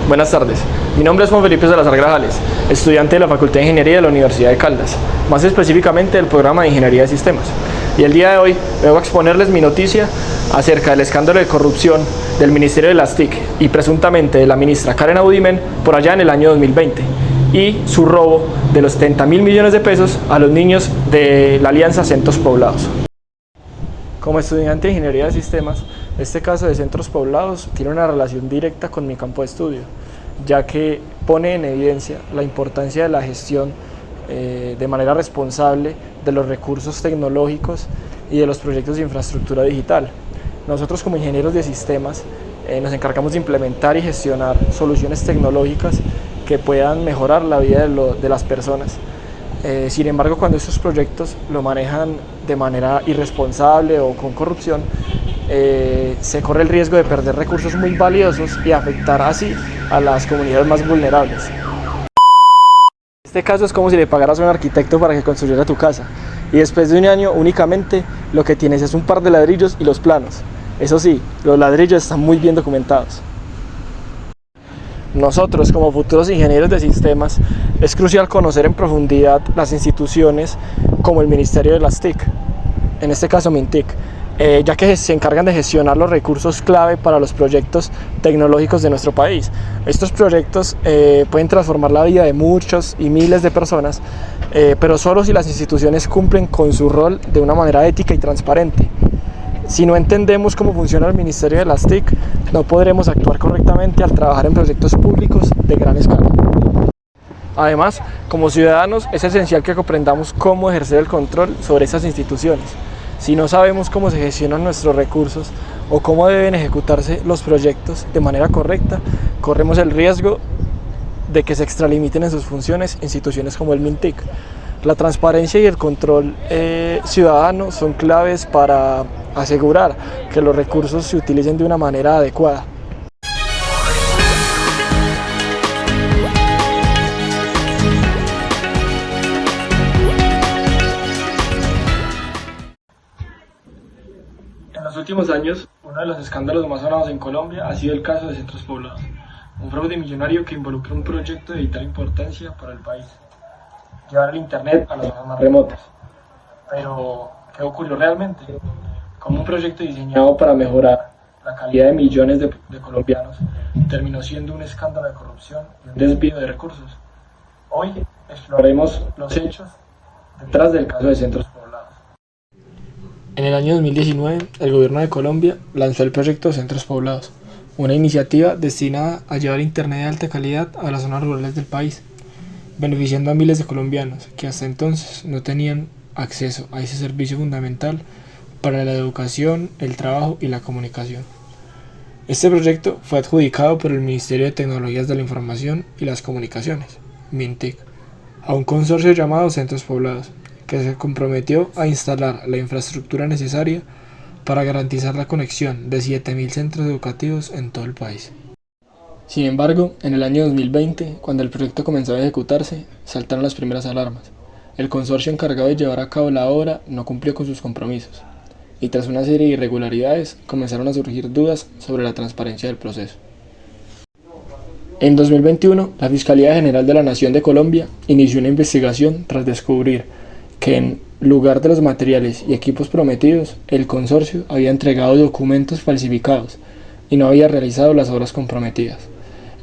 Buenas tardes, mi nombre es Juan Felipe Salazar Grajales, estudiante de la Facultad de Ingeniería de la Universidad de Caldas, más específicamente del programa de Ingeniería de Sistemas. Y el día de hoy vengo a exponerles mi noticia acerca del escándalo de corrupción del Ministerio de las TIC y presuntamente de la ministra Karen Abudimen por allá en el año 2020 y su robo de los 70.000 millones de pesos a los niños de la Alianza Centros Poblados. Como estudiante de Ingeniería de Sistemas, este caso de Centros Poblados tiene una relación directa con mi campo de estudio, ya que pone en evidencia la importancia de la gestión de manera responsable de los recursos tecnológicos y de los proyectos de infraestructura digital. Nosotros como ingenieros de sistemas nos encargamos de implementar y gestionar soluciones tecnológicas que puedan mejorar la vida de las personas. Sin embargo, cuando estos proyectos lo manejan de manera irresponsable o con corrupción, se corre el riesgo de perder recursos muy valiosos y afectar así a las comunidades más vulnerables. Este caso es como si le pagaras a un arquitecto para que construyera tu casa y después de un año únicamente lo que tienes es un par de ladrillos y los planos. Eso sí, los ladrillos están muy bien documentados. Nosotros, como futuros ingenieros de sistemas, es crucial conocer en profundidad las instituciones como el Ministerio de las TIC, en este caso MINTIC, ya que se encargan de gestionar los recursos clave para los proyectos tecnológicos de nuestro país. Estos proyectos pueden transformar la vida de muchos y miles de personas, pero solo si las instituciones cumplen con su rol de una manera ética y transparente. Si no entendemos cómo funciona el Ministerio de las TIC, no podremos actuar correctamente al trabajar en proyectos públicos de gran escala. Además, como ciudadanos, es esencial que comprendamos cómo ejercer el control sobre esas instituciones. Si no sabemos cómo se gestionan nuestros recursos o cómo deben ejecutarse los proyectos de manera correcta, corremos el riesgo de que se extralimiten en sus funciones instituciones como el MINTIC. La transparencia y el control ciudadano son claves para asegurar que los recursos se utilicen de una manera adecuada. En los últimos años, uno de los escándalos más sonados en Colombia ha sido el caso de Centros Poblados, un fraude millonario que involucra un proyecto de vital importancia para el país: llevar el internet a las zonas más remotas. Pero, ¿qué ocurrió realmente? Como un proyecto diseñado para mejorar la calidad de millones de colombianos terminó siendo un escándalo de corrupción y un desvío de recursos. Hoy exploraremos los hechos detrás del caso de Centros Poblados. En el año 2019, el gobierno de Colombia lanzó el proyecto Centros Poblados, una iniciativa destinada a llevar internet de alta calidad a las zonas rurales del país, beneficiando a miles de colombianos que hasta entonces no tenían acceso a ese servicio fundamental para la educación, el trabajo y la comunicación. Este proyecto fue adjudicado por el Ministerio de Tecnologías de la Información y las Comunicaciones, MINTIC, a un consorcio llamado Centros Poblados, que se comprometió a instalar la infraestructura necesaria para garantizar la conexión de 7.000 centros educativos en todo el país. Sin embargo, en el año 2020, cuando el proyecto comenzó a ejecutarse, saltaron las primeras alarmas. El consorcio encargado de llevar a cabo la obra no cumplió con sus compromisos, y tras una serie de irregularidades comenzaron a surgir dudas sobre la transparencia del proceso. En 2021, la Fiscalía General de la Nación de Colombia inició una investigación tras descubrir que en lugar de los materiales y equipos prometidos, el consorcio había entregado documentos falsificados y no había realizado las obras comprometidas.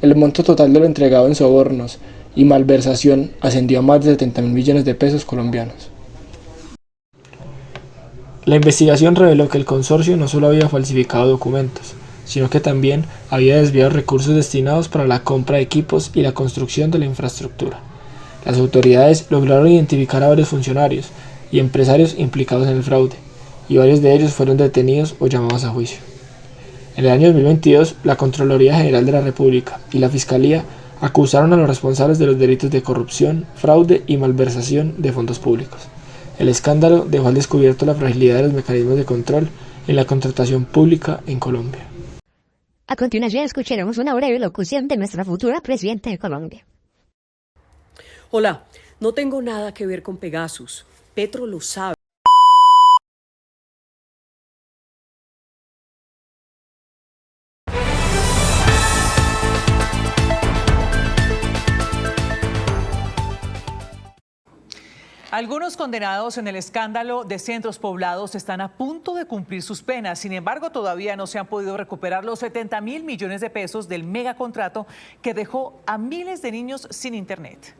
El monto total de lo entregado en sobornos y malversación ascendió a más de 70.000 millones de pesos colombianos. La investigación reveló que el consorcio no solo había falsificado documentos, sino que también había desviado recursos destinados para la compra de equipos y la construcción de la infraestructura. Las autoridades lograron identificar a varios funcionarios y empresarios implicados en el fraude, y varios de ellos fueron detenidos o llamados a juicio. En el año 2022, la Contraloría General de la República y la Fiscalía acusaron a los responsables de los delitos de corrupción, fraude y malversación de fondos públicos. El escándalo dejó al descubierto la fragilidad de los mecanismos de control en la contratación pública en Colombia. A continuación escucharemos una breve locución de nuestra futura presidenta de Colombia. Hola, no tengo nada que ver con Pegasus. Petro lo sabe. Algunos condenados en el escándalo de centros poblados están a punto de cumplir sus penas. Sin embargo, todavía no se han podido recuperar los 70.000 millones de pesos del megacontrato que dejó a miles de niños sin internet.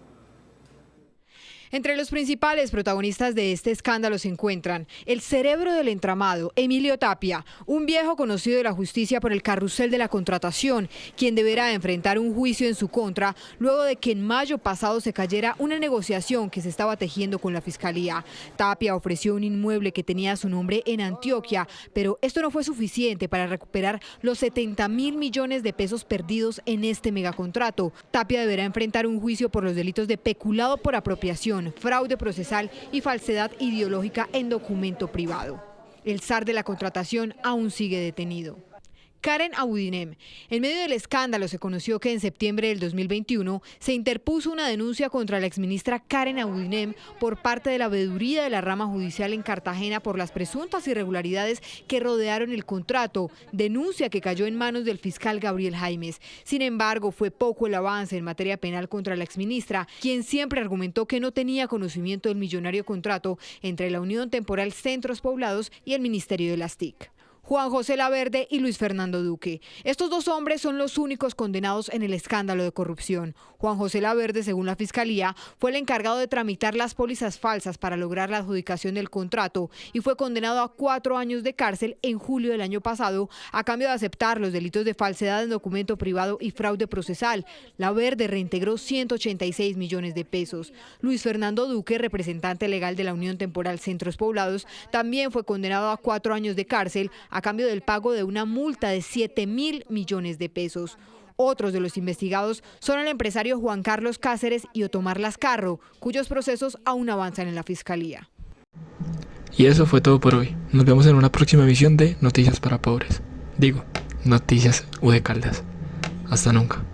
Entre los principales protagonistas de este escándalo se encuentran el cerebro del entramado, Emilio Tapia, un viejo conocido de la justicia por el carrusel de la contratación, quien deberá enfrentar un juicio en su contra luego de que en mayo pasado se cayera una negociación que se estaba tejiendo con la Fiscalía. Tapia ofreció un inmueble que tenía su nombre en Antioquia, pero esto no fue suficiente para recuperar los 70.000 millones de pesos perdidos en este megacontrato. Tapia deberá enfrentar un juicio por los delitos de peculado por apropiación, fraude procesal y falsedad ideológica en documento privado. El zar de la contratación aún sigue detenido. Karen Abudinem. En medio del escándalo se conoció que en septiembre del 2021 se interpuso una denuncia contra la exministra Karen Abudinem por parte de la veeduría de la rama judicial en Cartagena por las presuntas irregularidades que rodearon el contrato, denuncia que cayó en manos del fiscal Gabriel Jaimes. Sin embargo, fue poco el avance en materia penal contra la exministra, quien siempre argumentó que no tenía conocimiento del millonario contrato entre la Unión Temporal Centros Poblados y el Ministerio de las TIC. Juan José Laverde y Luis Fernando Duque. Estos dos hombres son los únicos condenados en el escándalo de corrupción. Juan José Laverde, según la Fiscalía, fue el encargado de tramitar las pólizas falsas para lograr la adjudicación del contrato y fue condenado a 4 años de cárcel en julio del año pasado a cambio de aceptar los delitos de falsedad en documento privado y fraude procesal. Laverde reintegró 186 millones de pesos. Luis Fernando Duque, representante legal de la Unión Temporal Centros Poblados, también fue condenado a 4 años de cárcel a cambio del pago de una multa de 7.000 millones de pesos. Otros de los investigados son el empresario Juan Carlos Cáceres y Otomar Lascarro, cuyos procesos aún avanzan en la Fiscalía. Y eso fue todo por hoy. Nos vemos en una próxima emisión de Noticias para Pobres. Digo, Noticias U de Caldas. Hasta nunca.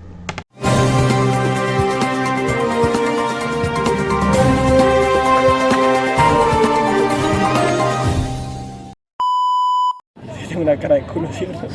Tengo una cara de culo, ¿cierto?